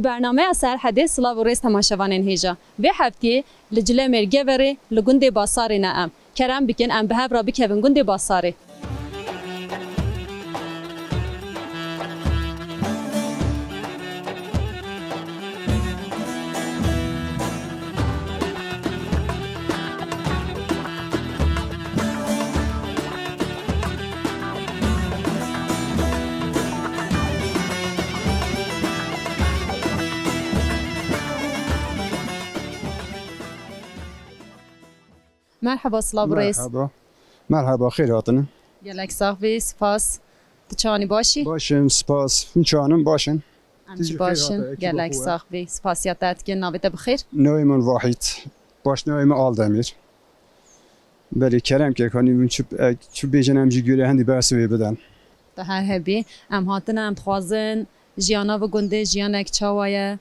برنامه سرحدی سلاو و ریز تماشاوانین هیجا وی هفته لجله مرگه وره لگنده باساری نام کرم بکن ام به را بکن گنده باساری مرحبا سلاو رئیس. مرحبا خیر هاتن. گلک ساقی سپاس. تچانی باشی؟ باشم سپاس. میچانم باشن. امچ باشن. گلک ساقی سپاسیاتت که نویت بخیر. نوی من واحد. باش نوی من آلدمیر. بله کرم که کنیم چوب بیجنم جیگوره هندی برسوی بدن. ده هر هبی ام هاتن ام خوازن جیانا و گنده جیانک چاوایه.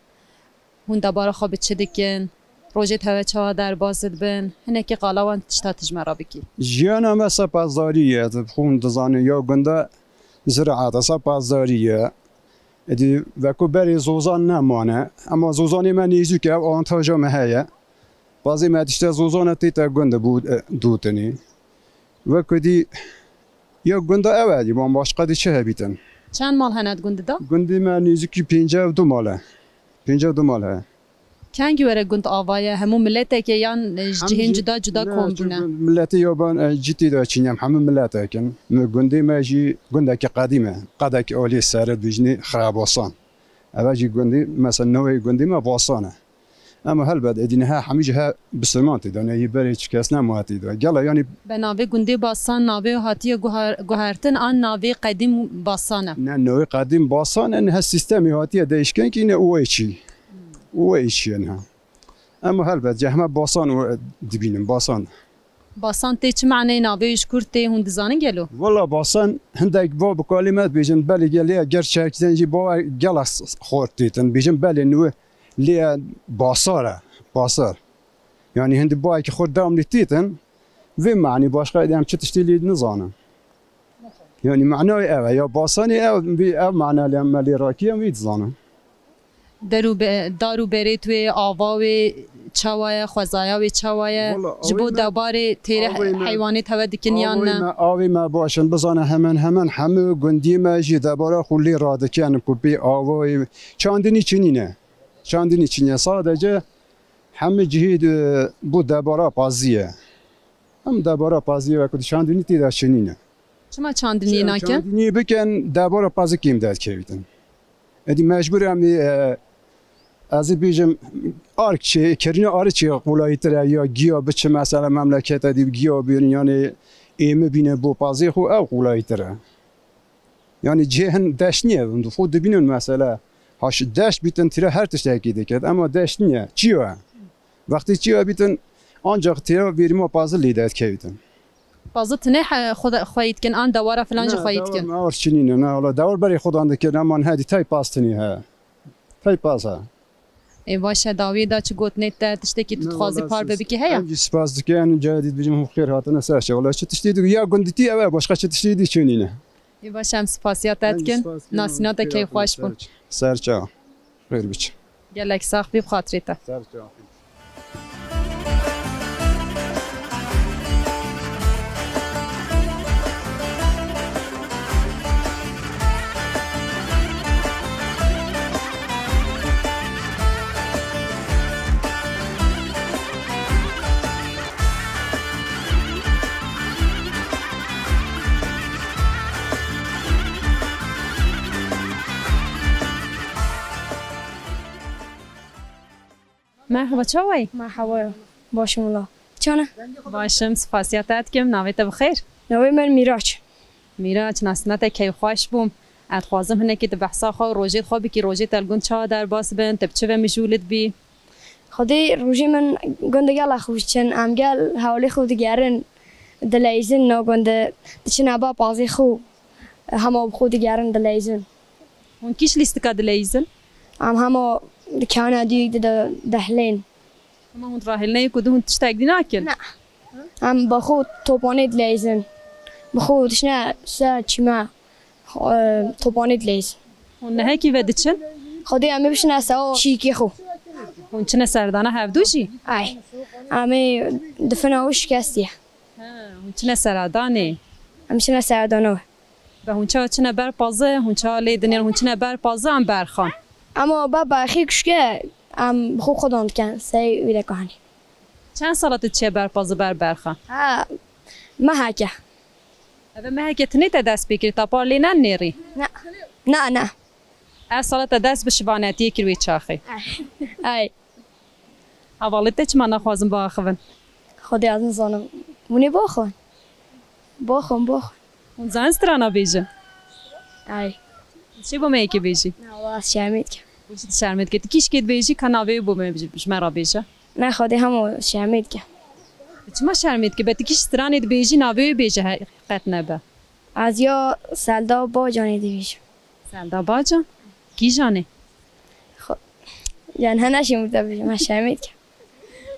هون دبار خواب چه دیکن. روزی توی چه در بازد بن هنکی قلاوان چتاتج مرابکی. جیانا مثلا پازداریه خون دزانه یا گنده زراعت اصلا پازداریه. ادی وکو بری زوزان نمانه اما زوزانی من نیزی که آنتاجا مهیه. بعضی مدشته زوزان تیتا گنده بود دوتنی. وکو دی یا گنده اولی با باشقه دی چه بیتن. چند مال هند گنده دا؟ گنده من نیزی که 52 ماله. 52 ماله. چند وره گند آوایه همون ملته که یان جهین جدا کندونه ملتی یابان جدی دا چینیم همه ملته کن گنده ماجی گنده که قدیمه قده که اولی سر بیجنی خراباسان اولی گنده مثلا نوعی گنده ما باسانه اما هل بعد ادینها همیشه ها بسلمانتی دانه یه بری چه کس نمواتی دا گلا یعنی به ناوی گنده باسان ناوی هاتی گوهرتن آن ناوی قدیم باسانه نه نوعی قدیم باسان ان ها سیستمی هاتی دیشکن که اینه اوه چی وایشی نه اما هل بعد جهمه باسان و دبینم باسان تی چه معنی ناویش کرده هند زانه گلو والله باسان هندک با بکلمات بیشن بله گلی اگر شرک زنجی با گلاس خورتیتن بیشن بله نو لیا باسار یعنی هند با که خورد دام لیتیتن و معنی باش قاعد هم چه تشتیلی نزانه یعنی معنای اوه یا باسانی او معنی لما راکیم وید زانه دارو بری توی آواوی چوای خوزایاوی چوای جبو دبار تیر حیوانی تود کنیان نه آوی ما باشن بزانه همه گندی ما جی دباره خلی رادکن کوبی آوای چاندنی چینه سادجه همه جهید بود دباره پازیه هم دباره پازیه و کدی چاندنی تیدا چینینه چما چاندنی نکن چاندنی بکن دباره پازی کیم داد کردن ادی مجبورم از بیجم آرچه کرینه آرچه قولایتره یا گیا بچه مثلا مملکت دی گیا بیرون یعنی ایمه بینه با پازی خو او قولایتره یعنی جهن دشت نیه و خود بینن مثلا هاش دشت بیتن تیره هر تشتکی دکد اما دشت نیه چیه وقتی چیه بیتن آنجا تیره بیریم پازی لیدت که بیتن پازی تنه خود خواهید کن آن دواره فلانج خواهید کن نه آرچنینه نه حالا دور برای خود آنده که نمان هدی تای پاستنی ها تای پاس ها ای باشه داوی دا چه گوت نیت تشتی که تو خوازی پار ببی که هیا انجی سپاس دکن جدید بجم خیر هاتن سرشه ولی چه تشتی دیگه یا گندتی اوه باشقه چه تشتی دی چونینه ای باشه هم سپاسیاتت کن ناسینات کی خوش بون سرچه خیر بچ گلک ساخ بی بخاطریته سرچه مرحبا چاوی؟ مرحبا باشم الله چانه؟ باشم سپاسیاتت کم ناویت بخیر؟ ناوی من میراج ناسنات کی خوش بوم ادخوازم هنه که بحثا خو روزی خوبی که روزی تلگون چا در باس بن تبچه و مشغولت بی خودی روزی من گنده گل خوش چن ام گل حوالی خود گرن دلیزن نو گنده چن ابا بازی خو همه خود گرن دلیزن اون کیش لیست که دلیزن؟ همه دکانه دیگ دهلین اما هون راهلنه کدوم تشتاق دی ناکن؟ نه هم بخود توپانه دلیزن بخودش نه سر چیما توپانه دلیز اون نه کی ودچن؟ خودی امی بشنه سوا چیکی خو اون چنه سردانه هفدوشی؟ ای امی دفنه او شکستیه اون چنه سردانه؟ امیشنه سردانه و اون چنه بر پازه اون چه لیدنی اون چنه بر پازه هم برخان اما بابا خی کشکه ام خو خودان کن سی ویده کهانی چند سالت چه بر پازه بر برخان؟ ها ما هکه اوه مهکه تنیت دست بکری تا پارلی نیری؟ نه از سالت دست به شبانتی کروی چاخی ای حوالیت چه من نخوازم با آخوان؟ خودی از نزانم مونی باخون اون زن استرانا بیجه؟ ای چی با میکی بیجی؟ نه والله شرمید که شرمت که کیش کید بیجی کناوی بو مرا بیجه؟ نه خودی همو شرمید که چه ما شرمید که بهت کیش استرانید بیجی ناوی بیجه حقیقت نبه؟ از یا سلدا با جانی دیویش سلدا با جان؟ کی جانه؟ یعنی هنشی متوجه من شرمید که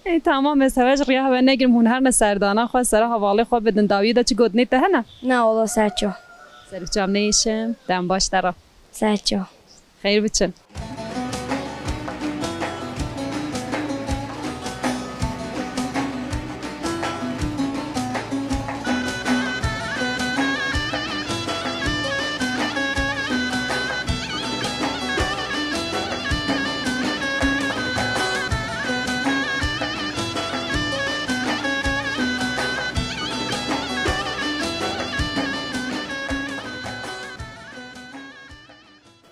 ای تمام مسوج ریا و نگرم هون هر سردانه خو سر حواله خو بدن داوی دا چه گود نیت هنه؟ نه والله سرچو سرچام نیشم دم باش طرف سرچو خیر بچن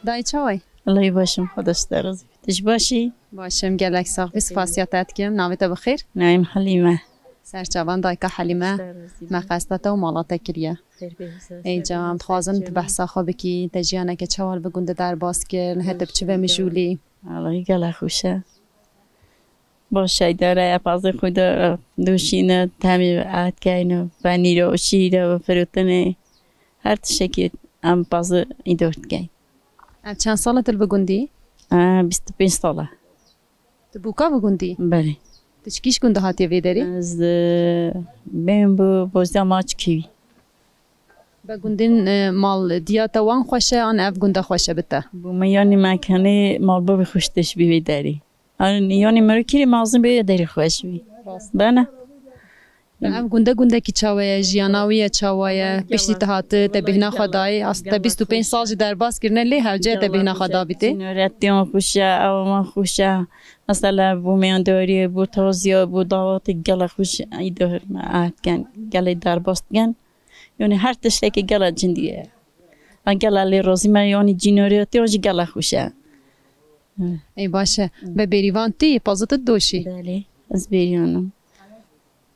دای چای؟ الله باشم خودش درازی تش باشی؟ باشم گلک ساق بی سفاسیاتت کم ناویت بخیر؟ نایم حلیمه سرچوان دایکا حلیمه مقصدت و مالات کریه ای جام خوازم بحثا خواب کی تجیانه که چوال بگنده در باز کرن هدب چه به مشولی الله گله خوشه باشه داره پازه خود دوشینه تمی عاد کینه پنیر و شیر و فروتنه هر شکلی ام پازه ایدورت کین چند سالت بگندی؟ 25 ساله تو بوکا بگندی؟ بله تشکیش گنده هاتی ویداری؟ از بیم بو بازده ماچ کیوی بگندین مال دیاتا وان خوشه آن اف گنده خوشه بته؟ بو میانی مکنه مال بو خوشتش بیوی داری آن یانی مرکیری مازن بیوی داری خوش بی بنا اف گنده کی چاویه جیاناویه چاویه پشتی تهاته تبهنا خدای است 25 سال در باز کرنه لی هوجه تبهنا خدا بیتی نورتیان خوشه او ما خوشه مثلا بو میان داری بو تازیا بو دعوت گله خوش ایدار ما عاد کن گله در باز کن یعنی هر تشتی که گله جندیه آن گله لی روزی ما یعنی جنوریتی آنجی گله خوشه ای باشه به بریوان تی پازت دوشی بله از بریانم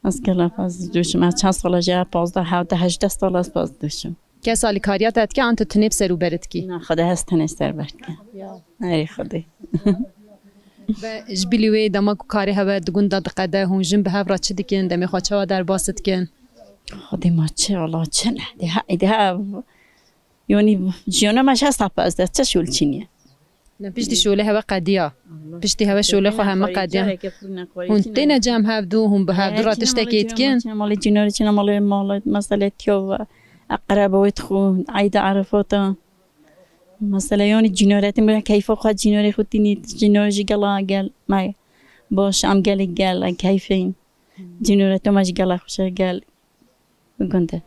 از گله پاز دوشم از چند سال جا 15 18 سال از پاز دوشم که سالی کاریات که انت تنیب سرو برد کی نه خدا هست تنستر برد کن نه خدا و جبلیوی دماغ کاری هوا دگون داد قده هون جنب به هفرا چه دیکن دمی خواچه در باست کن خودی ما چه الله چه نه ده یعنی جیانا مش هست پس ده چه شول چینیه نه پیش دی شوله هوا قدیا پیش دی هوا شوله خو همه قدیا هون تینا جام هفدو هم به هفدو را تشتکیت کن مال جنوری چنا مال مسئله تیو اقربویت خو عید عرفاتا مثلا یعنی جنورتی میره کیف خود جنوری خود تینی جنوری گلا گل ما باش ام گل کیفین جنورتی ماش گلا خوشه گل بگنده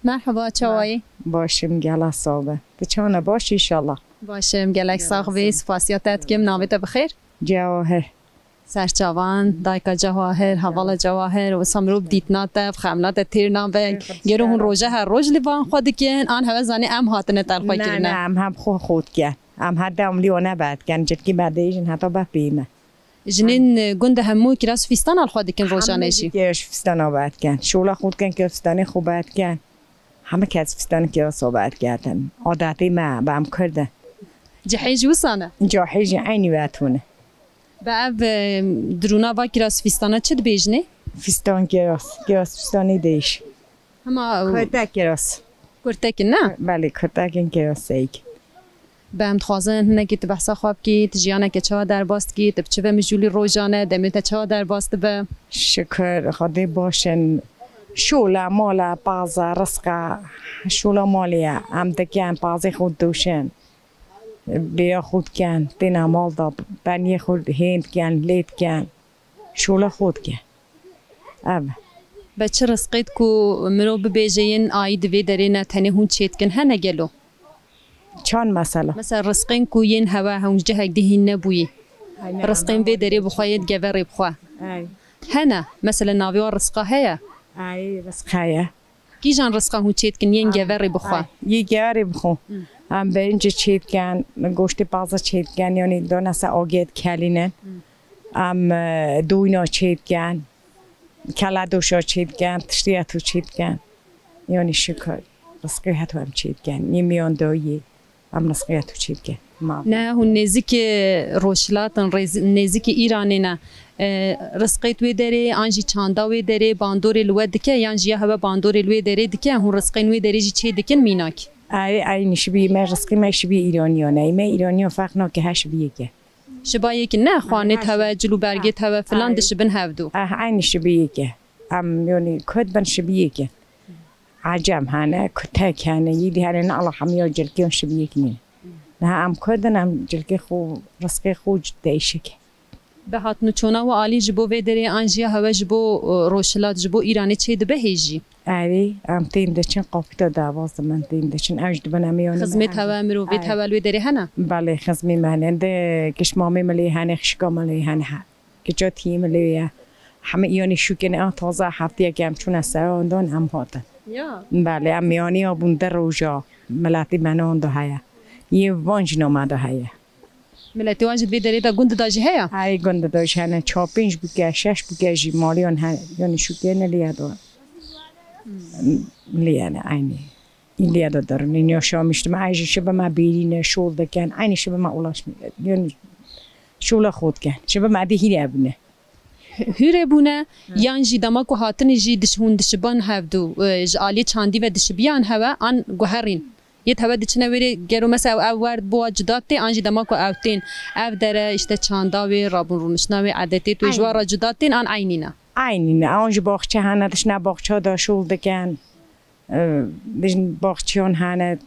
مرحبا چوایی باشم گله صابه بچانه باش ایشالله باشم گلک ساقوی سفاسیاتت کم ناویت بخیر جواهر سرچوان دایکا جواهر حوالا جواهر و سمروب دیتنات خملات تیرنا به گرو هون روزه هر روز لیوان خود کن آن هوا زنی ام هاتنه تلخوی نه کرنه هم خود کن هم هر دام لیو نباد کن جدکی بعد ایشن حتی بپیمه جنین گنده همو کراس فیستان الخواد کن روشانشی دیگهش فستان آباد کن شولا خود کن که فستانی خوباد کن همه که از فستان که صحبت کردن عادتی ما بام کرده جحیج وسانه جاحیج عینی باتونه بعد درونا با کراس فیستانه چه بیجنه؟ فستان گیاس فستانی دیش هما کتک گیاس کرتک نه؟ بله کتک گیاس ایک به هم خوازن هنگی تو بحثا خواب کی تجیانه که چه در باست کی تب چه به مجولی روزانه دمیت چه در باست به شکر خدای باشن شولا مالا بازا رزقا شولا مالیا هم دکن بازی خود دوشن بیا خود کن دینا مال دا بنی خود هند کن لید کن شولا خود کن به چه رزقیت کو مرو ببیجین آید وی درینه تنی هون چیت کن هنه گلو چان مثلا رزقین کو ین هوا هونج جهک دهین نبوی رزقین وی دری بخواید گوری بخوا هنه مثلا ناوی رزقا هیا ای رزقایا کی جان رزقا هون چیت کن ین گوری بخوا یه گوری بخوا هم به اینجا چیت کن گوشت بازا چیت کن یعنی دو نسا آگید کلینن هم دوینا چیت کن کلا دوشا چیت کن تشتیاتو چیت کن یعنی شکر رزقی هتو هم چیت کن نیمیان دویی هم رزقی هتو چیت کن نه هون نزیک روشلاتن نزیک ایرانی نه رزقیت وی داره آنجی چاندا وی داره باندوری لوه دکه یانجی هوا باندوری لوه داره دکه هون رزقین وی داره جی چی دکن میناک ای نشبی من رزقی من شبی ایرانیانه من ایرانیان فرق ناکه هش بیگه شبایی که نه خانه توا جلو برگه توا فلان دش بن هفدو این شبیه ام یعنی کد بن شبیه عجم هنه کتک هنه یدی هنه نه الله حمیاد جلکیون شبیه نی نه ام کدن ام جلکی خو رزقی خو دیشه که به هاتنو چونا و عالی جبو ویدری آنجیا هوا جبو روشلات جبو ایرانی چه ده بهیجی آری ام تین دچن قافتا دعواز من تین دچن اوج دبن امیانی خدمت هوا مرو وی تولوی دری هنه بله خدمی مننده کشمامی ملی هنه خشکا ملی هنه که جا تیم ملیه همه ایانی شوکنه تازه هفته کم چون از سراندان هم هاتن بله امیانی آبونده روزا ملاتی منان ده هیا یه وانج نامده هیا ملتی وانج وی دری دا گند داجی هیا های گند داجی هنه 4-5 بگه 6 بگه جی مالیان هنه یعنی شوکنه لیه دو لیه نه اینی این لیه دو دارن این یا شامشتم عیجی شبه ما بیرینه شول دکن اینی شبه ما اولاش میگه یعنی شول خود کن شبه ما دیهی بونه هیره بونه یان جی دماغ و هاتن جی دشون دشبان هفدو جالی چاندی و دشبیان هوا آن گوهرین یه توا دچنه وری گرو مثلا او ورد بوا جداتی آنجی دماغ و اوتین او داره اشته چانداوی رابون رونشناوی عادتی تو جوار جداتین آن عینینه عینینه آنج باغچه هنه دشنه باغچه دا شول دکن دشن باغچهان هنه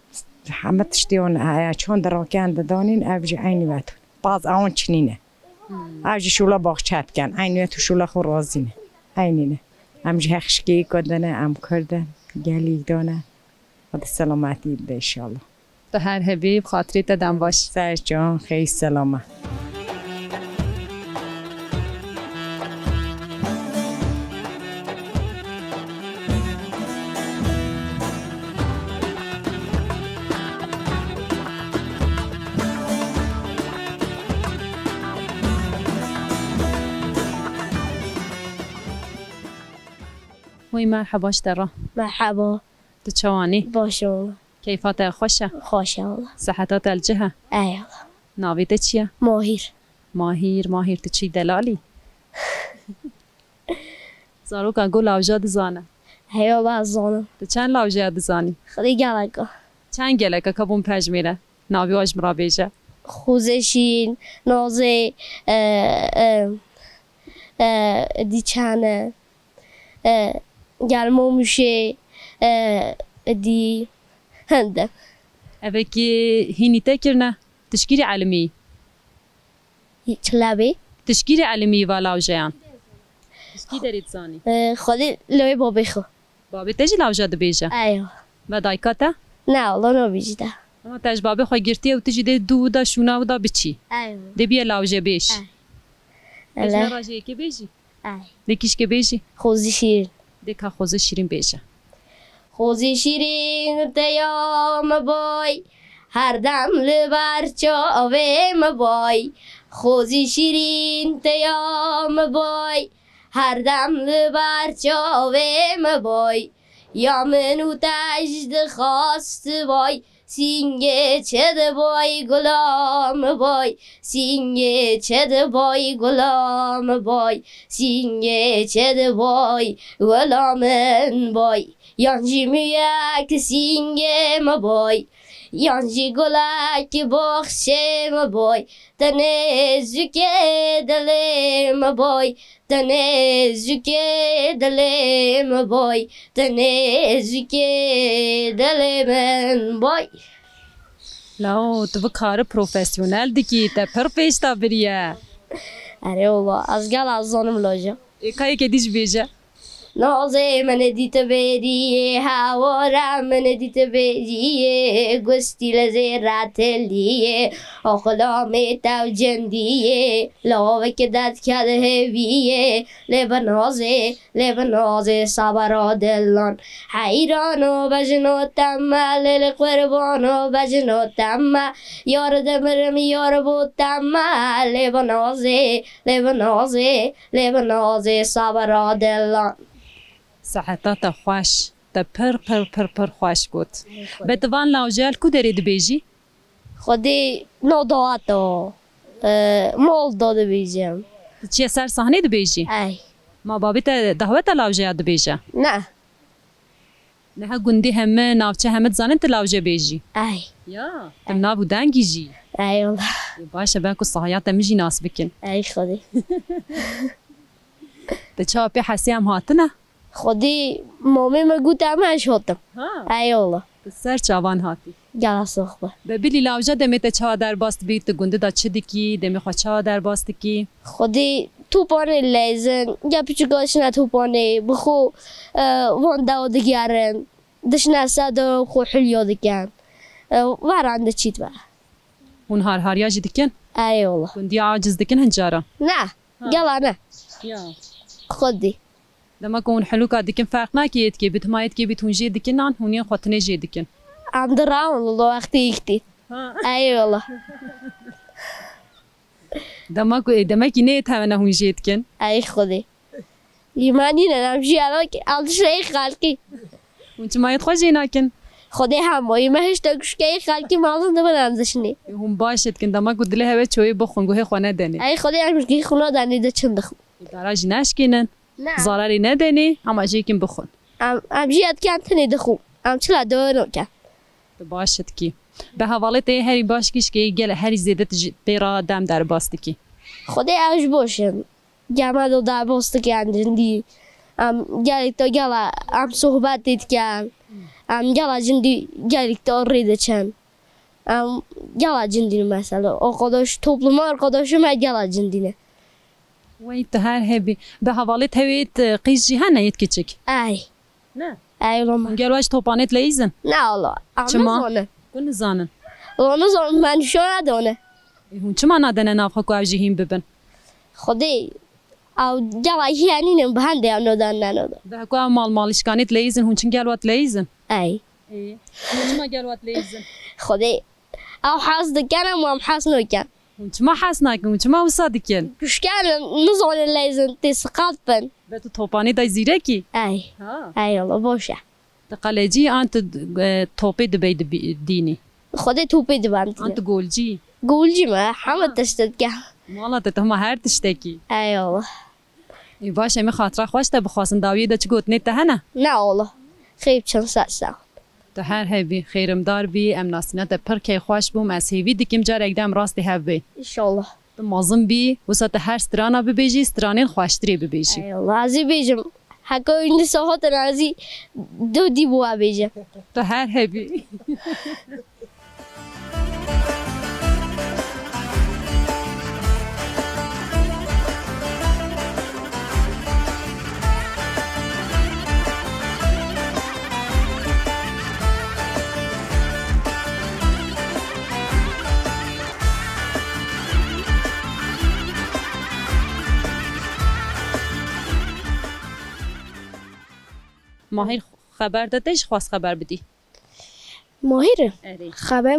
همه تشتیان هیا چون دراکن دانین اوج عینی واتون باز آن چنینه اوج شولا باغچه کن عینی تو شولا خو رازینه عینینه امج هخشکی کردنه ام کردن گلی دانه خدا سلامتی بده انشالله به هر حبیب خاطری تدم باش سر جان خیلی سلامت وی مرحباش درا مرحبا تشواني باشو كيفات خوشة خوشة والله صحتات الجهة ايوه ناوي تشيا ماهير تشي دلالي زاروك اقول لاوجاد زانه ايوه بعض زانه تشان لاوجاد زاني خدي قالك چند گلک کبون پجمیره ناوی واج مرا بیجه خوزشین نازه دیچانه گرمو میشه دی هنده اوه که هینی تکرنه تشکیل علمی چلابی تشکیل علمی و لاوجیان تشکیل دارید زانی خودی لوی بابی خو بابی تجی لاوجاد بیجه ایوه و دایکاته نه والله نبیجده اما تج بابی خواه گرتی و تجی ده دو دا شونا و دا بچی ایوه ده بیا لاوجه بیش از اله نراجه که بیجی ای ده کش که بیجی خوزی شیر ده که خوزه شیرین بیجه خوزی شیرین دیام بای هر دم لبر چاویم بای خوزی شیرین دیام بای هر دم لبر چاویم بای یا منو تجد خواست بای سینگه چد بای گلام بای سینگه چد بای گلام بای سینگه چد بای گلامن بای یانجی میک سینگه مبای یانجی گلک بخشه مبای تنه زکه دل مبای تنه زکه دل مبای تنه زکه دل من بای لا تو کار پروفسیونل دیگه تا پر پیش تا بریه اره والله از گل از زانم لاجه کاری که دیش بیجه نازه من دیت بریه هوارم من دیت بریه گستی لزیرت لیه اخلام تو جندیه لاوه که داد کرده هویه لبنازه صبر دلان حیرانو بجنو تمه لیل قربانو بجنو تمه یار دمرم یار بود تمه لبنازه صبر دلان ساعتها خوش تا پر خوش بود بتوان لاوجل کو درید بیجی خودی نوداتو مول داده بیجم چی سر صحنه بیجی ای ما بابی تا دعوت لاوجه بیجه نه نه گندی همه نافچه همه زنن تلاوجه بیجی ای یا تم نابو دنگی جی ای والله باشه بانکو صحیات میجی ناس بکن ای خودی تا چا پی حسی هم هاتنه خودی مامی مگو تمش هاتم ای والله سر چاوان هاتی گلا صخبه ببیلی لاوجه دمیت چا در باست بیت گنده دا چه دیکی دمی خوا چا در باست کی خودی توپانه لیزن یا پیچگاش نه توپانه بخو وان داود گیرن دش نساد خو حلیو دکن ورانده چیت با اون هاریا جی دیکن ای والله گندی عاجز دیکن هنجارا نه گلا نه یا خودی لما كون حلوكا ديكن فرق ناكيت كي بتمايت كي بتونجي ديكن نان هونين خوتني جي ديكن عم دراون والله وقتي يكتي اي والله دما كي نيت هانا هونجي ديكن اي خدي يماني نمشي على شيء خالكي وانت ما يتخوجي ناكن خدي هم ما هيش تقش كي خالكي ما اظن ده بنزشني هم باشت كن دما قد لها بيت شوي بخون جوه خونه دني اي خدي مش كي خونه دني ده چندخ دراج ناشكينن ضرري ندني اما جيكن بخون ام جيت كانت ندخو ام چلا دورو كان باشت كي به حواله ته هری باش کیش که گل هری زیده پیرا دم در باستکی خدای اش باشن جمع دو در باستکی اندی گلیک تو گلا ام صحبت دید کن گلا جندی گلیک تو ریده چن گلا جندی مثلا arkadaş topluma arkadaşım gela jindine ويت هر هبي به حواله تويت قيس جهان نيت كيتشك اي نه اي والله قال واش توبانيت ليزن لا والله چما كل زانن والله زان من شو ندونه هون چما ندنه نافخ کو اوجهين ببن خدي او جوا يعني نبهند يا ندان ندان ده کو مالش كانت ليزن هون چن قال وات ليزن اي اي چما قال وات ليزن خدي او حاسد كان مو حاسنو كان هون چما حسناك هون چما وصادكن مش كان نزول ليزن تسقطن بتو توباني داي زيركي اي اي والله بوشه تقلجي انت توبي دبي ديني خدي توبي دبانت انت قولجي قولجي ما حمد تشتك والله تتهم هر تشتكي اي والله باشه می خاطر خوش تا بخواستن داویه دا چه گوتنی تهنه نه والله خیب چند ساعت تو هر هیوی خیرم دار بی ام ناسینا تا پر کی خوش بوم از هیوی دیکیم جار اقدام راستی هبی انشالله تو مازم بی و ساعت هر سترانا ببیجی سترانین خوشتری ببیجی ای والله ازی بیجم حکا این ساعت ازی دو دی بوا بیجم تو هر هیوی ماهر خبر دادش خواست خبر بدی ماهره خبر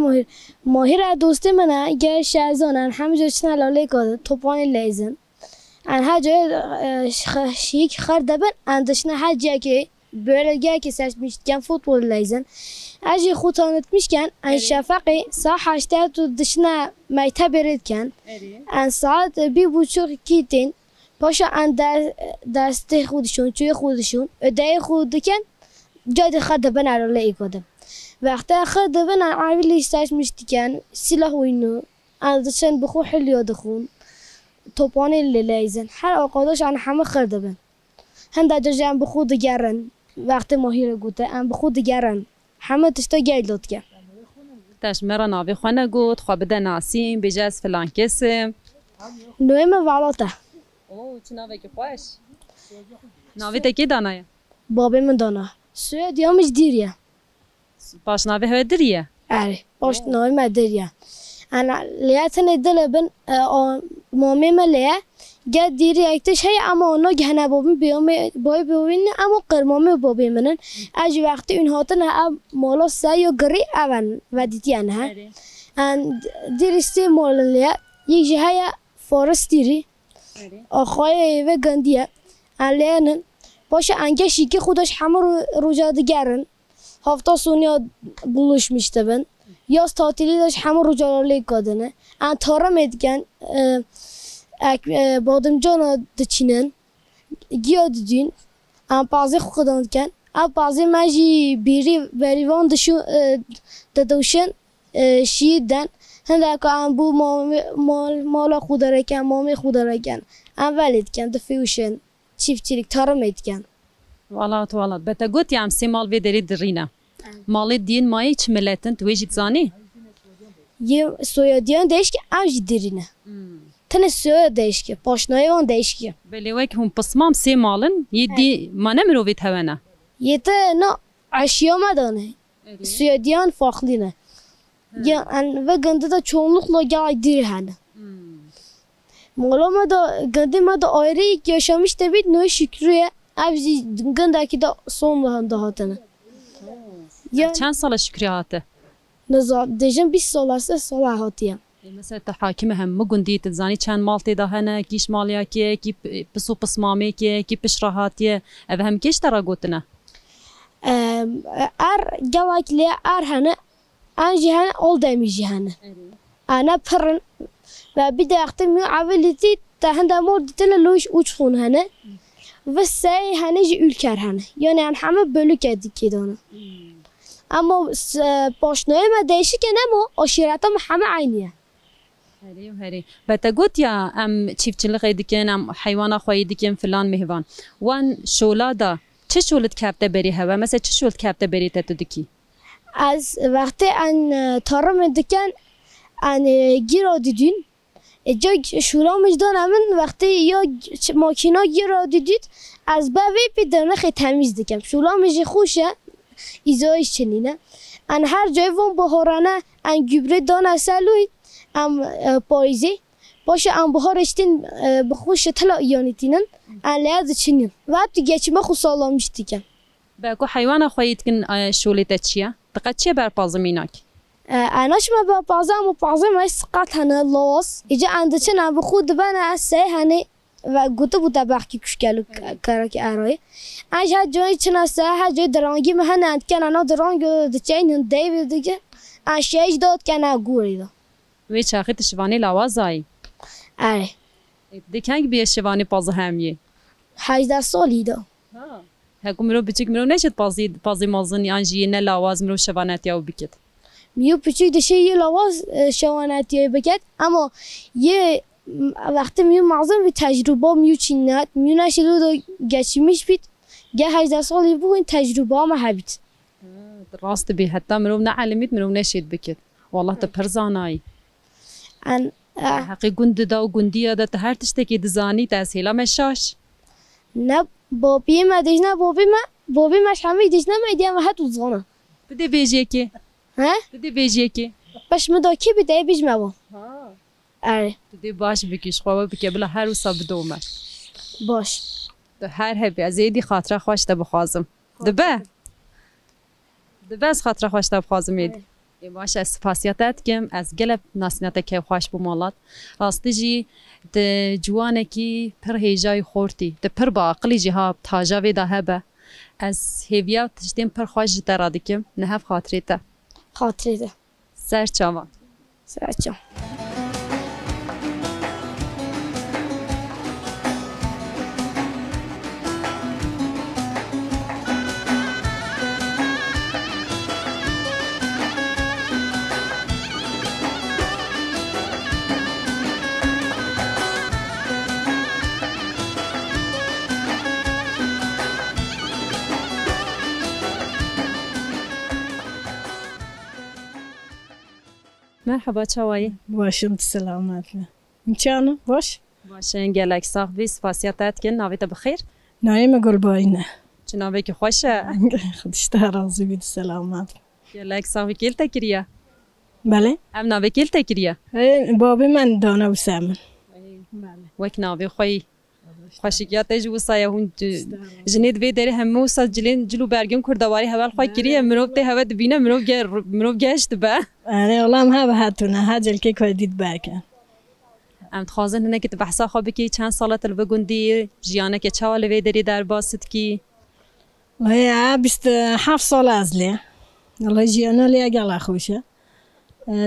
ماهر دوست منه یه شهزانن همینجا چنه لاله که توپان لیزن ان ها جای شیک خرده بن اندشنه ها جایی که böyle gel ki seçmişken futbol leyzen. Acı خود tanıtmışken en şafakı saat 8 dışına meyte verirken en saat 1:30-2 paşa en derste خودشون توی خودشون ödevi خودken جاده خدبن على ایکادم وقتی خدبن عاولی seçmişken silah oyunu ازشن بخو حلو دخون توپانی لیزن هر آقادش آن همه خدبن هنده جان بخو دگرن وقتی ماهی رو گوته ام بخو دگرن همه تشتا گیل داد که تاش مرا ناوی خانه گوت خواه بده ناسیم بجاز فلان کسیم نویم ولاته اوه چه ناوی که خوش ناوی تکی دانه بابی من دانه سوی دیامش دیریه باش ناوی هوی دریه اره باش نویم دیریه انا لیاتن دلبن مامی ملیه گه دیری اکتش هی اما اونا گهنه بابی بیوین اما قرمامی بابی منن اج وقتی اون هاتن ها مالا سایو گری اون و دیتیان ها دیرستی ماللیه یک جهه فارس دیری آخواه و گندیه لیانن باشه انگشی که خودش همه روزا دیگرن هفته سونیا بولuşmuştu ben. Yaz tatili de همه روزاlarla kadını. An tarım etken badımcana dçinen. Giya düdün. An bazı xudanken. An bazı maji biri verivan dışı daduşen şiiden. Hendek an bu mala xudarken, mami xudarken. An velidken, dfiuşen. Çiftçilik tarım etken. والله والله بتقول يا عم سي مال في دري درينا مال الدين ما يش ملتن تويجي تزاني یه سویادیان دیش که آنجی درینه تنه سویاد دیش که پاشنایوان دیش که بله وقت هم پسمام سي مالن يدي ما نمرو في تهوانا یه تا نه اشیا مدانه سویادیان فاخلینه یا ان و گنده دا çoğunlukla گای دیر هنه مولا ما دا گنده ما دا آیره یک yaşamış da bir ne şükrüye abzi gındaki da son da hatane ya çen sala şükriyatı نزار ديجن 20 سال سال هاتيه مثلا تحاكم هم مقندي تزاني كان مالتي دهنا كيش ماليا كي بسو بسمامي كي بشراهاتيه افهم كيش ترى قوتنا ار جواك لي ار هنا انجي هنا اول دايم يجي هنا انا برن وبدا اختم عملتي تهندا مود تللوش uçfun هنا ve say hani ülker hani yani hem bölük edik kedana ama başnayma değişken ama aşiretim hem aynı. هري وهري بتقول يا ام çiftçilik ediken am hayvana خوي ediken falan mehvan wan şolada çe şolat kapta beri hava mesela çe şolat kapta beri tetudiki az vakti an tarım ediken an giro didin جای شورامش دارم وقتی یا ماکینا گیرا دیدید از باوی پیدرنه خیلی تمیز دیگم شورامش خوشه ایزایش چنینه ان هر جای وان بهارانه ان گبره دانه سلوی ام پاییزی باشه ام بهارشتین بخوش تلا ایانیتینن ان لیاد چنین وقتی geçime خو سالامیش دیگم بگو حیوان خویت کن شولیت چیه دقت چیه بر پازمیناک اناش ما بازم و بازم اسقط هنه لاس اجا عندچن ام خود بنا سه هنه و گوته بوده باقی کشکلو کرک ارای اج ها جای چنا سه ها جای درانگی مهنه اند کن انا درانگ دچین دیو دیگه اشیاج داد کنا گوری دا وی چاخی تشوانی لوازای اره دیکنگ بی شوانی پازه همیه 18 سالی دا هکو مرو بچیک مرو نشد پازی مازن یانجی نه لواز مرو شوانت یاو بکت میو پیچیک دشه یه لواز شوانتی بکت اما یه وقتی میو معظم به تجربه میو چینات میو نشدو دا گچیمیش بید گه 18 سالی بو این تجربه ما هبید راست بی حتی مرو نعلمید مرو نشید بکت والله تا پرزانایی ان حقی گند دا و گندیه دا تا هر تشتکی دزانی تسهیلا مشاش نه بابی ما دیجنا بابی ماش همه دیجنا ما ایدیم هاتو زانه بده بیجیه که ها بده بیجیه که باش مداکی بده بیجمه با اره بده باش بکیش خواه بکی بلا هر وصا بدومه باش ده هر هبی از ایدی خاطره خوش تا بخوازم ده از خاطره خوش تا بخوازم ایدی باش از سپاسیاتت کم از گلب ناسینات که خوش بمالات راستی جی ده جوانه کی پر هیجای خورتی ده پر با عقلی جی ها تاجاوی ده هبه از هیویا تشتیم پر خوش جتا دکم نهف خاطری تا خاطری ده سر چاوان سرچم مرحبا چاوایی باشم سلامت چانو باش باشن گلک ساخ بی سپاسیاتت کن ناویت بخیر نایم گل باینه چه ناوی که خوشه خودش راضی بید سلامت گلک ساخ وکیل تکریه بله ام ناوی کیل تکریه بابی من دانا و سامن وک ناوی خوی خوشیکیات جو سایه هون جنید وی داری همه وسط جلو برگم کردواری هول خوی کریه منوب ته هوا دبینه منوب گشت با آره والله ها به هاتونه ها جلکی که دید برکن ام تخازن هنه که بحثا خوابی که چند سالت الوگندی جیانه که چاله وی داری در باست کی وای 27 سال از لی والله جیانا لی اگه خوشه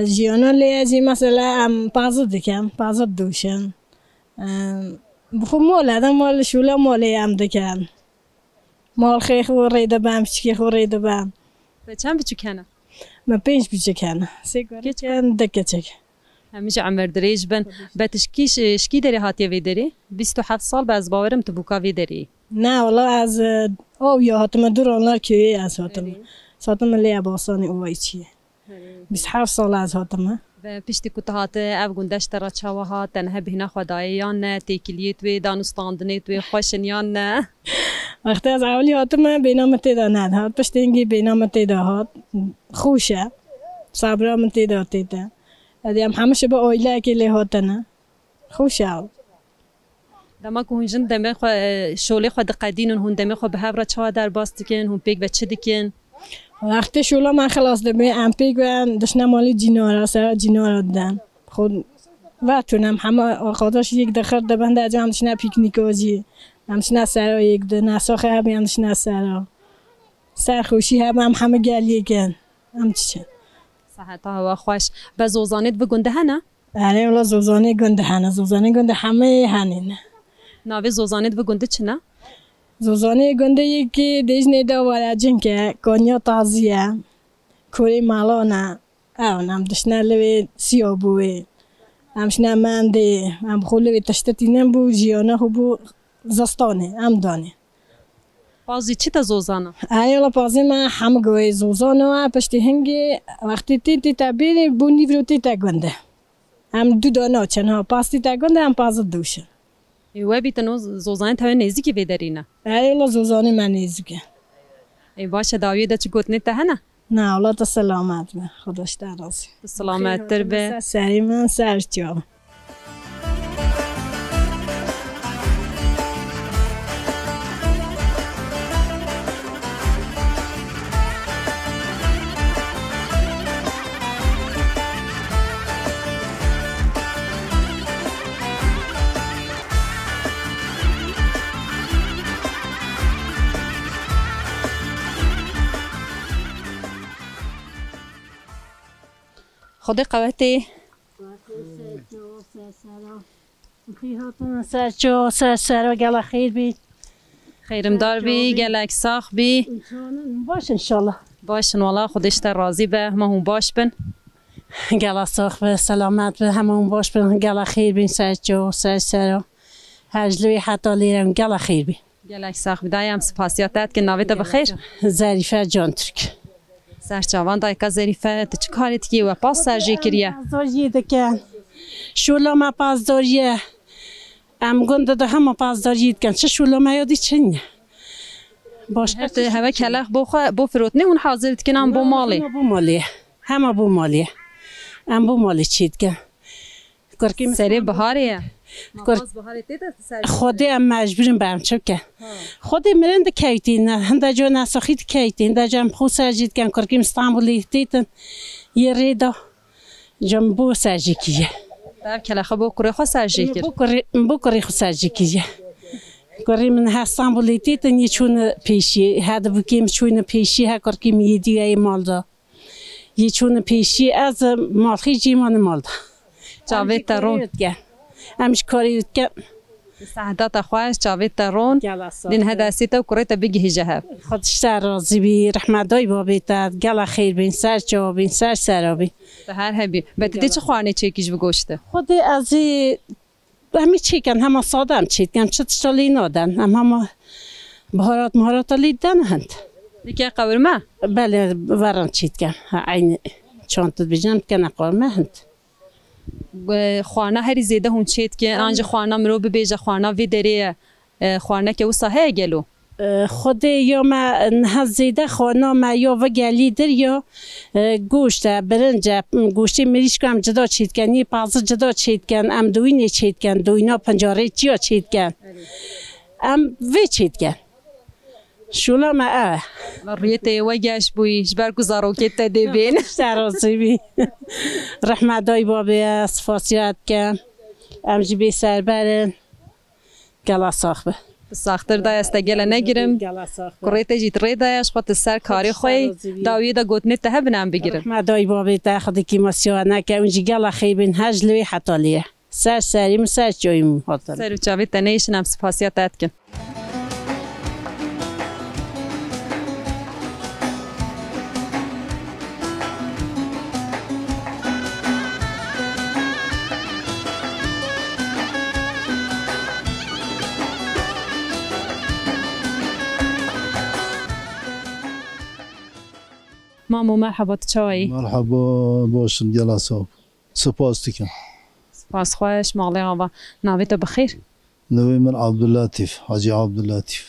جیانا لی ازی مثلا ام پازد دکم پازد دوشن بخو مال آدم مال شوله مالی هم دکن مال خیلی خوریده بام چی خوریده بام به چند بچه کنه ما 5 بچه کنه سیگاری کن دکه چک همیشه عمر دریج بن بتش شکی داری هاتی وی داری 27 سال باز باورم تو بوکا وی داری نه والله از او یا هاتم دور آنها کیه از هاتم لی باسانی اوی چیه 27 سال از هاتم و پیشتی کتهات او گندش ترا چاوها تنها بهنا خدای یا نه تکلیت و دانستاندنیت و خوشن یا نه وقتی از اولی هاتم بینام تیدا ندهات پشتینگی بینام تیدا هات خوشه صبرام تیدا تیدا ادیم همشه با اویله که لی هاتنه خوشه دما که هنجن دمی خو شولی خود قدین هون دمی خو به هفرا چوا در باست کن هون پیک و چه دکن وقتی شولا من خلاص دمی ام پیک و دشنا مالی جینارا سر جینارا دادن خود و تونم همه خودش یک دخر دبنده اجا هم دشنا پیکنیک وزی هم دشنا سرا یک ده نساخه هم دشنا سرا سرخوشی هم همه گلیه کن هم چیه صحت هوا خوش به زوزانیت به گنده هنه؟ آره ولی زوزانی گنده هنه زوزانی گنده همه هنینه ناوی زوزانیت به گنده چنه؟ زوزانی گنده یکی دیج نیدا وارجن که کنیا تازیه کوری مالانه او نم دشنا لوی سیابوی همشنا منده هم خلوی تشتتینم بو جیانه بو زستانه هم دانه بازی چی تا زوزانه؟ ایولا بازی من همه گوی زوزانه پشتی هنگی وقتی تی تبیری بو نیورو تی گنده هم دو دانه چنها پاستی تا گنده هم پاز دوشه ایوه بیتنو زوزانه تا نزدیکی ویدرینه ایولا زوزانه من نزدیکه ای باشه داویه ده چی گوتنی تا هنه؟ نه اولا تا سلامت به خداش در رازی سلامت تر به سری من سرچیام خودی قوتی سرچو سر گلا خیر بی خیرم دار بی گلک ساخ بی باش انشالله باشن والا خودش تا راضی به ما هم باش بن گلا ساخ به سلامت به همون باش بن گلا خیر بی سرچو سر هجلوی حتی لیرم گلا خیر بی گلک ساخ بی دایم سپاسیاتت که ناویت بخیر ظریفه جان ترک سرچاوان دایکا ظریفه تو چه کاریت کی و پاس سرجی کریه پازداری دکن شولا ما پازداریه ام گنده ده همه پازداری دکن چه شولا ما یادی چنیه باش هوا کلاخ بو فروتنی اون حاضرت کنم بو مالی بو مالی همه بو مالی ام بو مالی چید کن سری بهاریه خودی ام مجبوریم برم چوکه خودی مرند کیتین هنده جا نساخید کیتین ده جا خود سرجید کن کرکیم استانبولی دیتن یه ریدا جم بو سرجی کیه در کلاخ بو کری خود سرجی کر بو کری خود سرجی کیه کاری من هستم بلیتی تنی چون پیشی هد بکیم چون پیشی ها کار کیم یدیای مال دا یه چون پیشی از مالخی جیمان مال دا جاوید ترون امش کاری که سعادت خواهش جاوید ترون دین هدسیت و کریت بگی جهب خودش راضی بی رحمتای بابیت گلا خیر بین سر جوابین سر سرابی به هر حبی بتدی چه خوانه چیکیش بگوشته خود از همه چیکن همه ساده هم چیکن چه تشتالی نادن هم بهارات لیدن هند دیگه قورمه بله وران چیکن عین چانت بیجم کنه قورمه هند خوانه هری زیده هون چیت که آنجا خوانه مرو ببیجه خوانه وی دری خوانه که او صحه گلو خود یا ما نه زیده خوانه ما یا و گلی در یا گوشت برنج گوشتی مریش کم جدا چیت کنی پازه جدا چیت کن ام دوینه چیت کن دوینا پنجاره چیا چیت کن ام وی چیت کن شولا ما ریت و گاش بویش بر گزاروکت دبین سرازی بی رحمتای بابی صفاسیات کن ام جبی سر برن گلا ساخبه ساختر دا است گله نگیرم کریت جیت ری داش خود سر کاری خوی داوی دا گوتنی ته بنام بگیرم رحمتای بابی تا خودی کی مسیانه که اونجی گلا خیبین هجلوی حتالیه سریم سر جویم حتال سر جاوید تنیشن ام صفاسیات کن مامو مرحبا تشوي مرحبا باشم يلا صاحب سپاس دیکن سپاس خوش مغلی آوا ناویت بخیر نوی من عبداللطیف حاجی عبداللطیف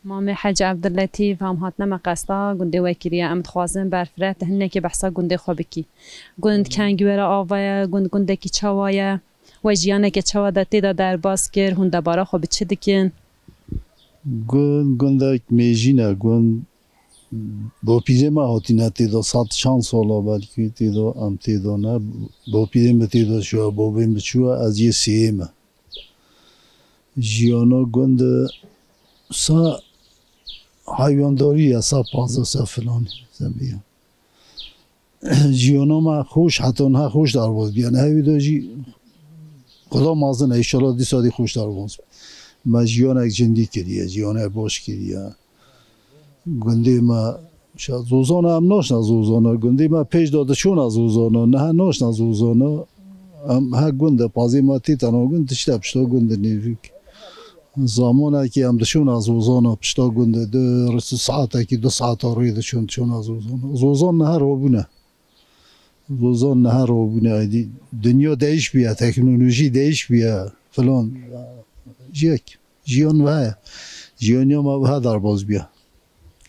مامي حاج عبداللطیف هم هاتنا مقصدا گنده وکریه ام تخوازن برفرت هنه که بحثا گنده خوابکی گند کنگوره آوایه گنده کی چوایه و جیانه که چوا داتی دا در باز کر هنده بارا خواب چه دکن گنده میجینه گند با پیره ما هاتینه تیدا 100 سالا بلکه تیدا ام تیدا نه با پیره ما تیدا شو با بیم بچوه از یه سیمه جیانا گند سا حیوانداری سا پازه سا فلان زمین جیانا ما خوش حتی نه خوش در باز بیان هاوی دا جی خدا مازن ایشالا دی سادی خوش در باز ما جیانا اک جندی کریه جیانا باش کریه گندی ما شاید زوزانه هم ناشنا زوزانه گندی ما پیش داده چون از زوزانه نه ناشنا زوزانه هم ها گنده پازی ما تیتانا گنده تشتا پشتا گنده نیروک زمانه که هم دشون از زوزانه پشتا گنده ده رسو ساعته که 2 ساعت روی دشون چون از زوزانه زوزان نه رو بونه زوزان نه رو بونه دنیا دیش بیا تکنولوژی دیش بیا فلان جیان وای جیانی ما به در باز بیا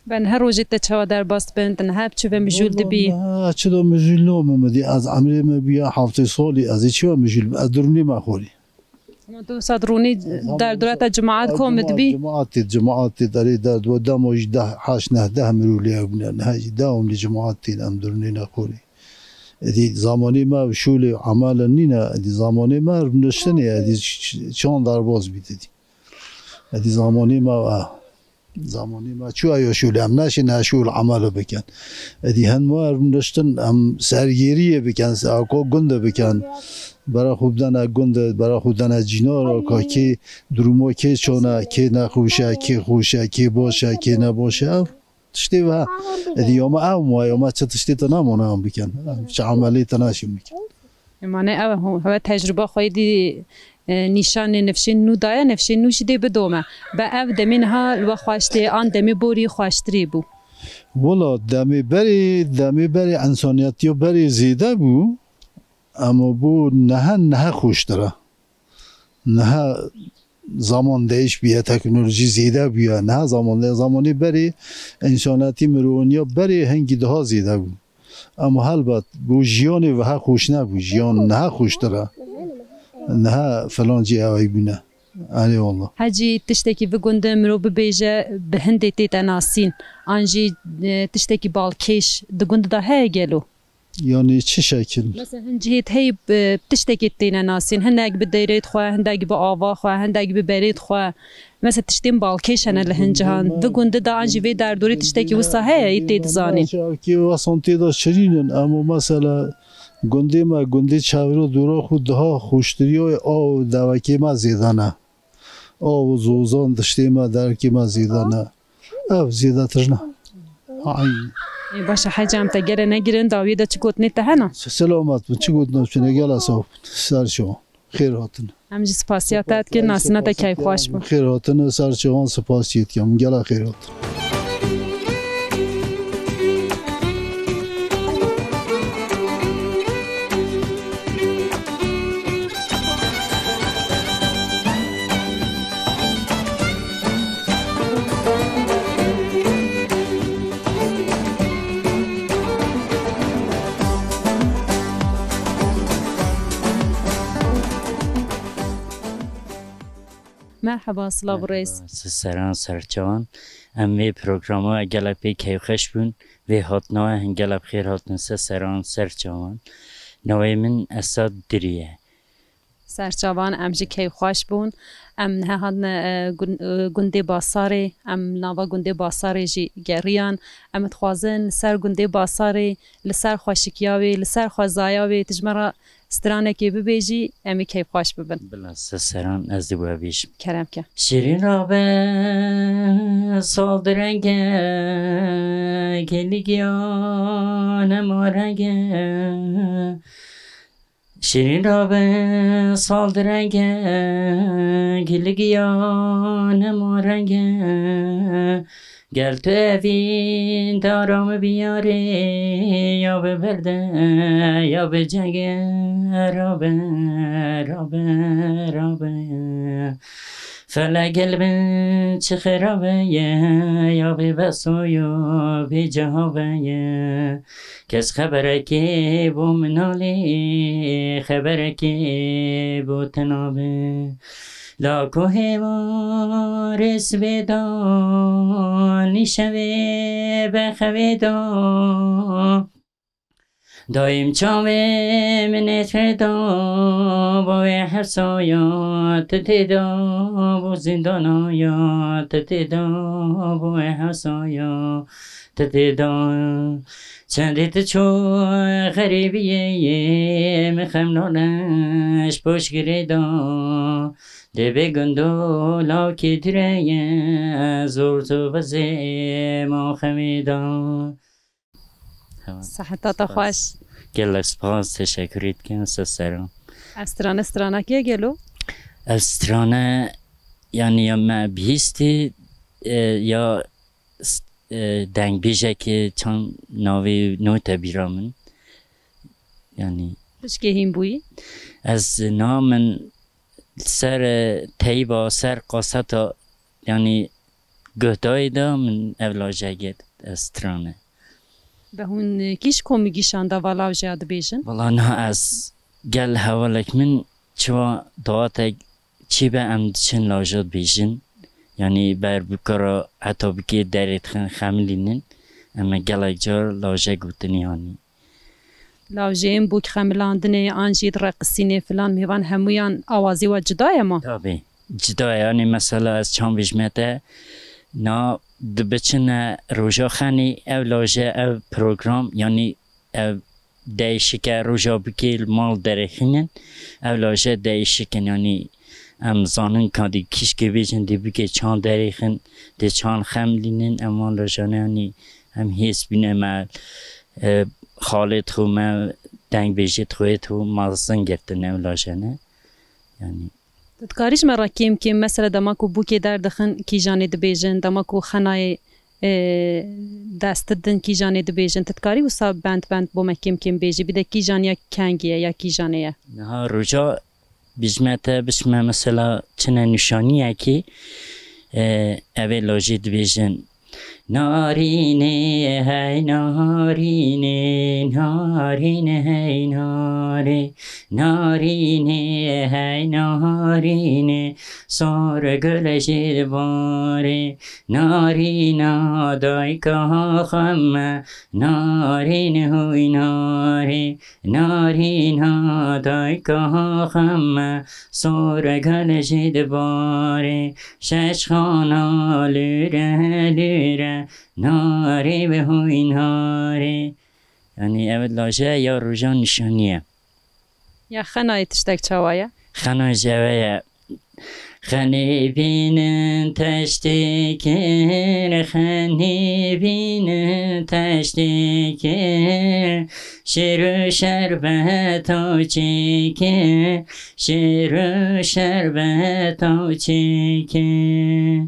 بن هر روزی تچوا در باست بنت نه بچه به مجول دبی چه دو مجول نوم مدی از عمری ما بیا هفته سالی از چی مجول از درونی ما خوری تو صدرونی در دورت جماعت کومد بی جماعت داری در دو دموج 8 9 10 مرولی ابن نه داوم لجماعت ام درونی نخوری دی زمانی ما شول عمل نینه دی زمانی ما نشتنی دی چون در باز بیدی دی زمانی ما چو آیا شول هم نشی نشول عمل بکن دی هنوار نشتن هم سرگیریه بکن ساکو گنده بکن برای خوبدن گنده برای خوبدن جینا را که درومو که چونه که نخوشه که خوشه که باشه که نباشه تشتی و دیوما او ما چه تشتی تا نمونه هم بکن چه عملی تناشیم بکن معنی هوا تجربه خواهی نشان نفشین نو دایا نفشین نوش دی بدومه با او دمین ها لو خواشتی آن دمی بوری خواشتری بو والا دمی بری انسانیتی بری زیده بو اما بو نه خوش داره نه زمان دیش بیا تکنولوژی زیده بیا نه زمانی بری انسانیتی مرونیا بری هنگی ده زیده بو اما البته بو جیانی و ها خوش نبو جیان نه خوش داره نه فلان جی اوی بینه علی والله حاجی تشتکی بگنده مرو ببیجه به هنده تیت ناسین آنجی تشتکی بالکش دگنده ده های گلو يعني چه شكل مثلا هنجهت هي بتشتكي تينا ناسين هناك بديريت خوا هنداك بآوا خوا هنداك ببريد خوا مثلا تشتين بالكيشن اللي هنجهان دقون دا عنجي في در دوری تشتكي وسا هي يتيد زانين کی واسانتی دا شرینن اما مثلا گنده ما گنده چاورو دورا خود ده خوشتری و آو دوکی ما زیدانه آو زوزان دشتی ما درکی ما زیدانه او زیده ترنه باشه حاجة عم تجري نجرين داويدا تشكوت نت هنا سلامت تشكوت نفسنا جالس أو سر شو خير هاتن هم جس پاسیاتت که ناسنا تا کیف خوش بود خير هاتن سر شو سپاسیت کم جالا خير هاتن مرحبا سلام رئیس سران سرچوان امی پروگرامو اگل پی کیخش بون و هاتنوه هنگل بخیر هاتن سران سرچوان نوی من اساد دریه سرچوان امجی کیف خوش بون ام نه هادن گنده باساری ام نوا گنده باساری جی گریان ام تخوازن سر گنده باساری لسر خوشکیاوی لسر خوازایاوی تجمرا سترانه که ببیجی امی کیف خوش ببن بلا سران از دیو بیش کرم که شیرین رابه سال درنگه گلیگیان مارنگه شیرین رابه سال درنگه گلیگیان مارنگه گل تو اوین دارم بیاره یا به برده یا به جنگه رابه رابه رابه فلگل به چه خرابه یا به بسو یا به جهابه کس خبره که بو منالی خبره که بو تنابه لاکوه وارس بدانی شوه بخویدا دایم چاوه منت فردا باوی حسایات تدا بو زندانایات تدا باوی حسایات تدا چندت چو غریبیه مخم نانش پوش گریدا ده بگندو لاکی دره زور تو بزه ما خمیدا صحتات خوش گل سپاس تشکریت کن سرم استرانه که گلو استرانه یعنی یا ما بیستی یا دنگ بیجه که چند ناوی نوت بیرامن یعنی بش که هیم بویی از نامن سر تیبا سر قاسطا یعنی گهدای دا من اولاجه گید استرانه به هون کیش کمیگیشان دا والاوجه دا بیشن؟ والا نه از گل حوالک من چوا دواتا چی به امدشن لاجات بیشن یعنی بر بکارا حتی بکی دریت خملینن اما گلک جار لاجه گوتنی هانی لاوجه این بوک خملاندنه آنجید رقصینه فلان میوان همویان آوازی و جدای ما تابی جدای یعنی مثلا از چند بجمته نا دبچن روژا خانی او لاجه او پروگرام یعنی او دیشکه روژا بکی مال درخینن او لاجه دیشکن یعنی ام زانن کادی کیش که بیشن دی بگه چان دریخن دی چان خملینن اما لاجانه یعنی هم حس بینه ما خالت خو ما دنگ بیشت خویت خو مازن گرتن ام لاجانه یعنی تذكاريش مرة كيم مثلا دماكو بوكي دار دخن كي جاني دبيجن دماكو خناي دستدن كي جاني دبيجن تذكاري وصاب بند بوما كيم بيجي بدا كي جانيا كانجيا يا كي جانيا نها رجا بجمعتا بشما مثلا چنه نشانیه که اوه لاجه دبیجن نارینه هی نارینه نارینه هی ناره نارینه هی نارینه سار گل شیرواره نارینا دایکا خمه نارینه هوی ناره نارینا دایکا خمه سار گل شیرواره شش خانا لوره لوره ناری به هوی ناره. یعنی اول لاجه یا روژان نشانیه یا خنای تشتک چاوایه؟ خنای جوایه خنی بینن تشتکر خنی بینن تشتکر شیر و شربت و چکر شیر و شربت و چکر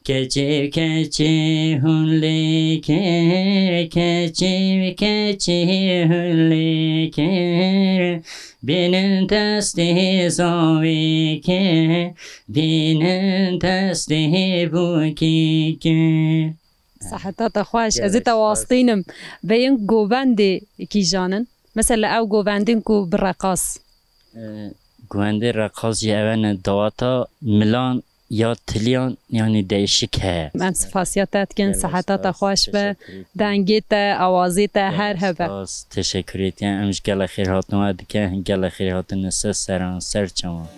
کچی کچی هون لیکر کچی کچی هون لیکر بینن دستی زاوی که بینن دستی بوکی که صحتات خوش از تواصلینم بین گوبند کی جانن مثلا او گوبندین کو برقاص گوبند رقاص جوان دواتا ملان یا تلیان یعنی دیشک ہے من صفاسیاتت کن صحتات خوش به دنگیت آوازیت هر هبه تشکریت یعنی امش گل خیر هاتنو که گل خیر هاتن سران سر چما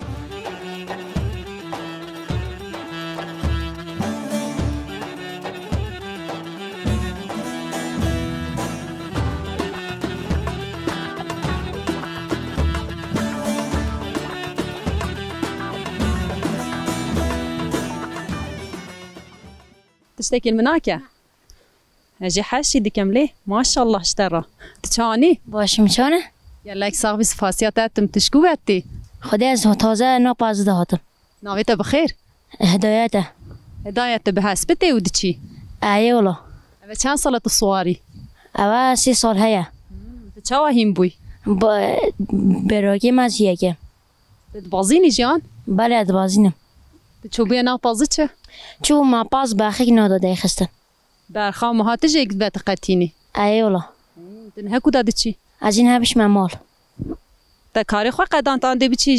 تشتكي المناكة اجي حاشي دي كمليه ما شاء الله اشترى تشاني باش میشانه يلا صاحبي صفاسياتاتم تشكواتي خدي از تازه ناپاز دهاتم ناويته بخير هدايته هدايته بحسبتي ودشي اي والله اما كان صلت الصواري اوا 3 سال هيا تشاوهين بوي براكي مازيه که تبازيني جان بله بازینم تشوبي انا بازتش چو ما باز باخی ناداده خسته برخا ما هاتجيك بتقتيني اي والله تنهكو دادتشي از این هبش مال تا کاری خو قدان تان دی بچی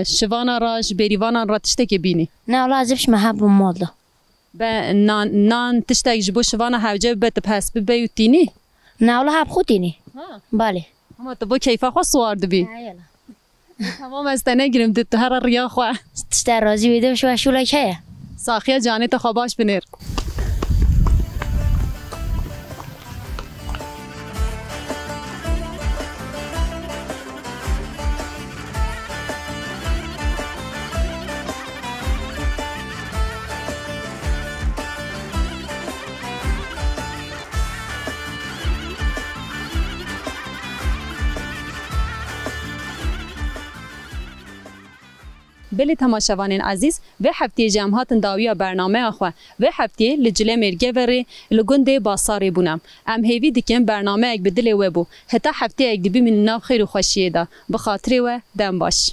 شوانا راج بریوانا را تشتکی بینی نه والله ازبش محب مال ده به نان تشتک جبو شوانا حوجه بت پس بیوتینی نه والله هب خودینی بله اما تو با کیفا خو سوار دبی تمام از تنگرم دت هر ریا خو تشتر راضی بیده شو شولا که ساخیا جانی تو خواباش بنر بلی تماشاوانین عزیز و هفته جمعات داویا برنامه آخوا و هفته لجله مرگه وری لگنده باساری بونم ام هیوی دیکن برنامه اک بدل و بو حتی هفته اک دبی من ناف خیر و خوشیه دا بخاطری و دم باش